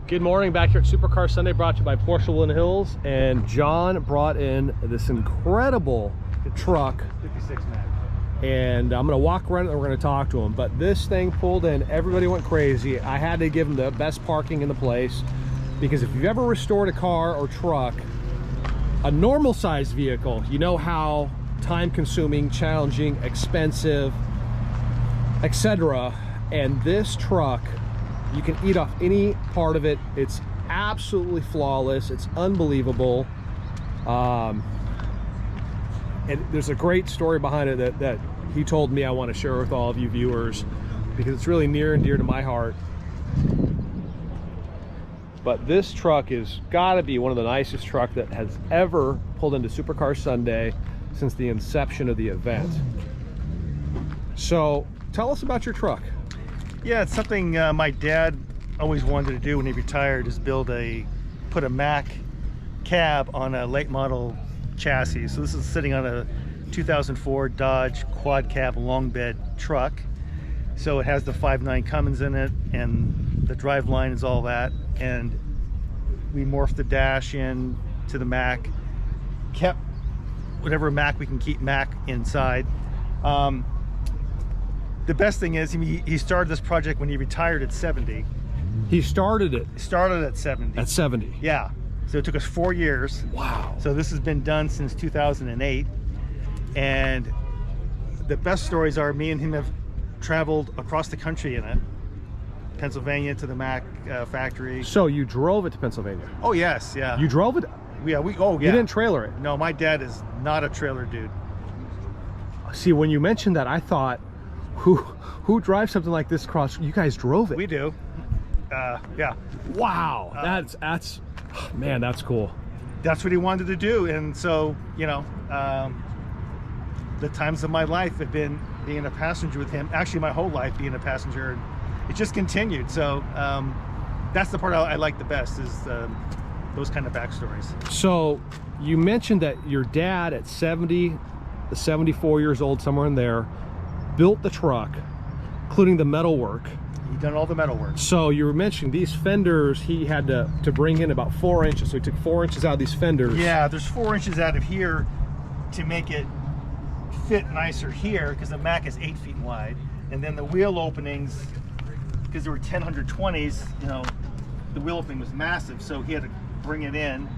Good morning, back here at Supercar Sunday, brought to you by Porsche Woodland Hills. And John brought in this incredible truck. 56 Mac. And I'm gonna walk around and we're gonna talk to him. But this thing pulled in, everybody went crazy. I had to give him the best parking in the place, because if you've ever restored a car or truck, a normal sized vehicle, you know how time consuming, challenging, expensive, etc. And this truck, you can eat off any part of it. It's absolutely flawless. It's unbelievable. And there's a great story behind it that he told me I want to share with all of you viewers, because it's really near and dear to my heart. But this truck is gotta be one of the nicest truck that has ever pulled into Supercar Sunday since the inception of the event. So tell us about your truck. Yeah, it's something my dad always wanted to do when he retired, is put a Mac cab on a late model chassis. So this is sitting on a 2004 Dodge Quad Cab long bed truck. So it has the 5.9 Cummins in it, and the drive line is all that. And we morphed the dash in to the Mac, kept whatever Mac we can keep Mac inside. The best thing is he started this project when he retired at 70. He started it? Started at 70. At 70? Yeah. So it took us 4 years. Wow. So this has been done since 2008. And the best stories are me and him have traveled across the country in it. Pennsylvania to the Mac factory. So you drove it to Pennsylvania? Oh yes, yeah. You drove it? Yeah, You didn't trailer it? No, my dad is not a trailer dude. See, when you mentioned that, I thought, who drives something like this across? You guys drove it? We do. Yeah. Wow, that's man, that's cool. That's what he wanted to do. And so, you know, the times of my life have been being a passenger with him, actually my whole life being a passenger, and it just continued. So that's the part I like the best, is those kind of backstories. So you mentioned that your dad at 74 years old, somewhere in there, built the truck, including the metal work. He done all the metal work. So you were mentioning these fenders, he had to bring in about 4 inches. So he took 4 inches out of these fenders. Yeah, there's 4 inches out of here to make it fit nicer here, because the Mac is 8 feet wide. And then the wheel openings, because there were 10120s, you know, the wheel opening was massive, so he had to bring it in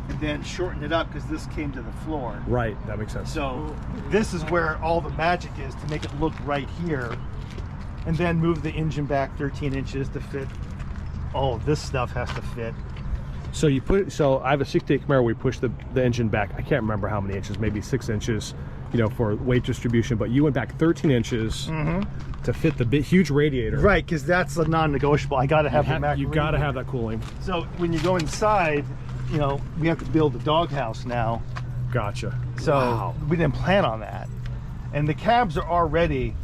and then shorten it up, because this came to the floor. Right, that makes sense. So this is where all the magic is, to make it look right here, and then move the engine back 13 inches to fit. All of this stuff has to fit. So you so I have a 68 Camaro, we push the engine back, I can't remember how many inches, maybe 6 inches, you know, for weight distribution, but you went back 13 inches to fit the huge radiator. Right, because that's a non-negotiable. I got to have the Mac. You got to have that cooling. So when you go inside, you know, we have to build the doghouse now. Gotcha. So wow. We didn't plan on that. And the cabs are already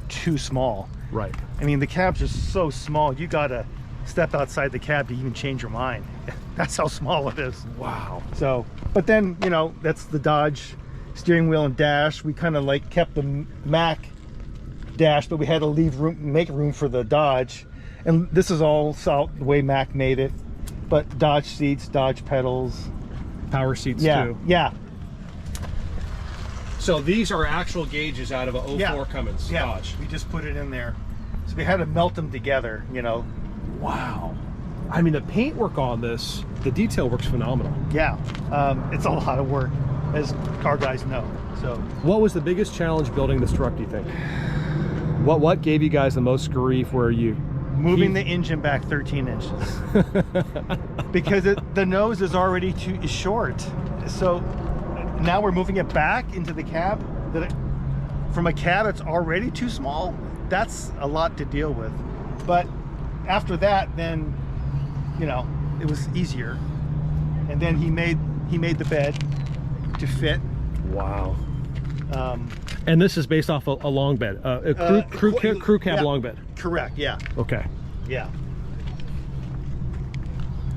too small. Right. I mean, the cabs are so small, you got to step outside the cab to even change your mind. That's how small it is. Wow. So, but then, you know, that's the Dodge steering wheel and dash. We kind of like kept the Mac dash, but we had to leave room, make room for the Dodge. And this is all the way Mac made it. But Dodge seats, Dodge pedals. Power seats too. Yeah. So these are actual gauges out of a 04 Cummins Dodge. We just put it in there. So we had to melt them together, you know. Wow. I mean, the paintwork on this, the detail works phenomenal. Yeah, it's a lot of work, as car guys know. So what was the biggest challenge building this truck, do you think? What gave you guys the most grief? Where you moving the engine back 13 inches because the nose is already too short. So now we're moving it back into the cab. From a cab that's already too small, that's a lot to deal with. But after that, then, you know, it was easier. And then he made the bed to fit. Wow. And this is based off a long bed, a crew cab long bed. Correct. Yeah. Okay. Yeah.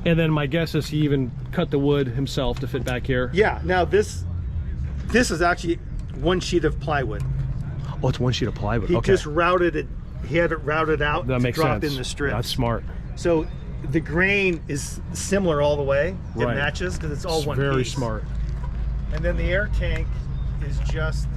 And then my guess is he even cut the wood himself to fit back here. Yeah. Now this is actually one sheet of plywood. Oh, it's one sheet of plywood. He okay. just routed it. He had it routed out. That makes sense. sense. In the strips. That's smart. So the grain is similar all the way. It Right. matches because it's all It's one very piece. smart. And then the air tank is just,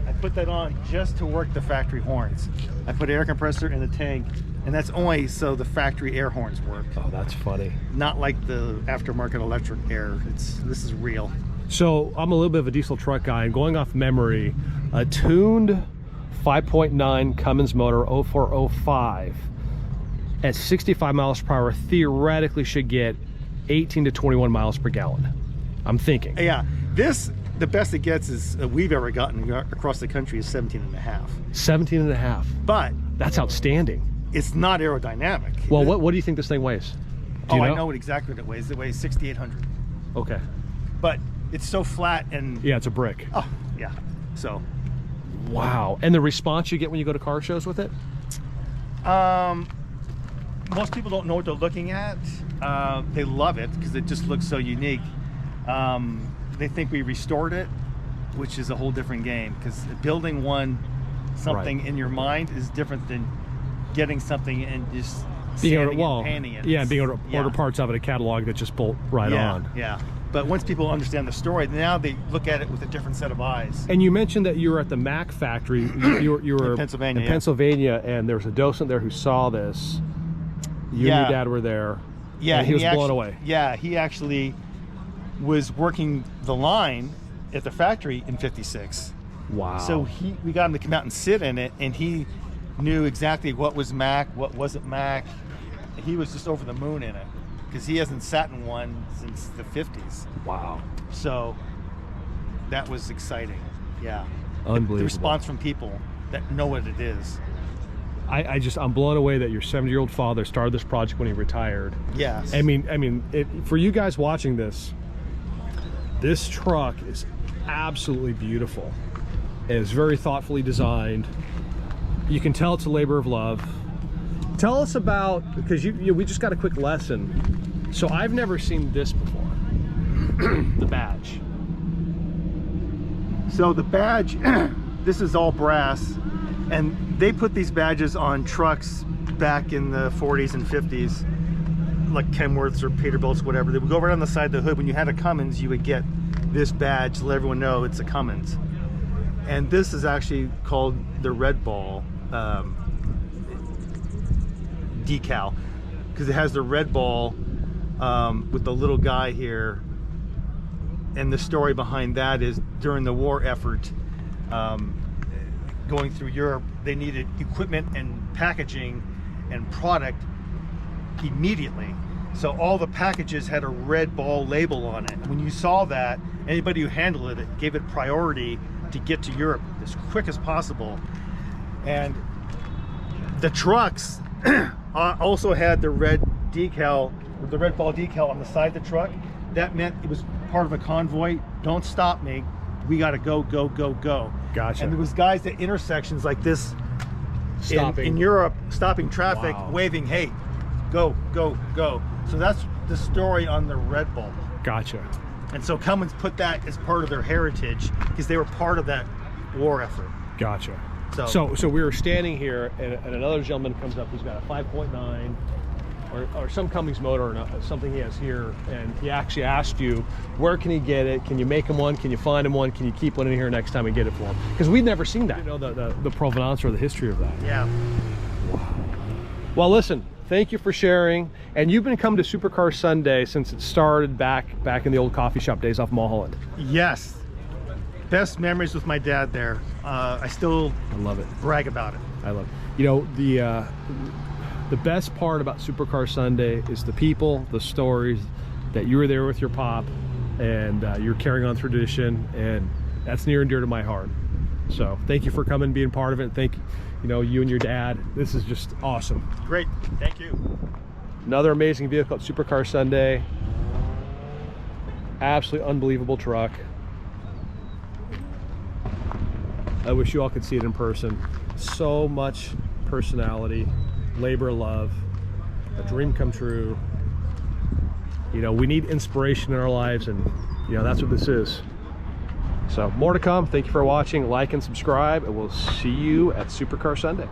I put that on just to work the factory horns. I put an air compressor in the tank, and that's only so the factory air horns work. Oh, that's funny. Not like the aftermarket electric air. This is real. So I'm a little bit of a diesel truck guy, and going off memory, a tuned 5.9 Cummins motor 0405 at 65 miles per hour theoretically should get 18 to 21 miles per gallon. I'm thinking. Yeah, the best it gets is we've ever gotten across the country is 17 and a half. 17 and a half. But That's outstanding. it's not aerodynamic. Well, what do you think this thing weighs? Do you I know exactly what it weighs. It weighs 6,800. Okay. But it's so flat and Yeah, it's a brick. oh yeah. So Wow. And the response you get when you go to car shows with it? most people don't know what they're looking at. They love it because it just looks so unique. They think we restored it, which is a whole different game, because building something Right. in your mind is different than getting something and just Being able sanding to, and painting it. yeah, being able to order Yeah. parts of it, a catalog that just bolt right yeah, on. Yeah. But once people understand the story, now they look at it with a different set of eyes. And you mentioned that you were at the Mack factory. You were In Pennsylvania, in yeah. Pennsylvania, and there was a docent there who saw this. You and your dad were there. Yeah, and he was blown actually, away. Yeah, he actually was working the line at the factory in '56. Wow. So we got him to come out and sit in it, and he knew exactly what was Mack, what wasn't Mack. He was just over the moon in it because he hasn't sat in one since the '50s. Wow. So that was exciting. Yeah. Unbelievable. The response from people that know what it is. I'm blown away that your 70-year-old father started this project when he retired. Yes. I mean, for you guys watching this truck is absolutely beautiful. It is very thoughtfully designed. You can tell it's a labor of love. Tell us about, because we just got a quick lesson. So I've never seen this before. The badge. So the badge, this is all brass, and they put these badges on trucks back in the 40s and 50s, like Kenworths or Peterbilts, whatever. They would go right on the side of the hood. When you had a Cummins, you would get this badge to let everyone know it's a Cummins. And this is actually called the Red Ball decal, because it has the red ball with the little guy here. And the story behind that is during the war effort, going through Europe, they needed equipment and packaging and product immediately. So all the packages had a red ball label on it. And when you saw that, anybody who handled it gave it priority to get to Europe as quick as possible. And the trucks also had the red decal, the red ball decal on the side of the truck. That meant it was part of a convoy. Don't stop me. We got to go, go, go, go. Gotcha. And there was guys at intersections like this Stopping. in Europe, stopping traffic, Wow. waving, hey, go, go, go. So that's the story on the Red Bull. Gotcha. And so Cummins put that as part of their heritage because they were part of that war effort. Gotcha. So- So we were standing here, and another gentleman comes up who's got a 5.9 or some Cummins motor or something he has here, and he actually asked you, where can he get it? Can you make him one? Can you find him one? Can you keep one in here next time and get it for him? Because we'd never seen that. You know, the provenance or the history of that. Yeah. Well, listen, thank you for sharing. And you've been coming to Supercar Sunday since it started back in the old coffee shop days off Mulholland. Yes. Best memories with my dad there. I still I love it. brag about it. I love it. You know, the best part about Supercar Sunday is the people, the stories, that you were there with your pop, and you're carrying on tradition, and that's near and dear to my heart. So thank you for coming and being part of it. Thank you and your dad. This is just awesome. Great. Thank you. Another amazing vehicle at Supercar Sunday. Absolutely unbelievable truck. I wish you all could see it in person. So much personality, labor of love, a dream come true. You know, we need inspiration in our lives, and that's what this is. So more to come. Thank you for watching. Like and subscribe, and we'll see you at Supercar Sunday.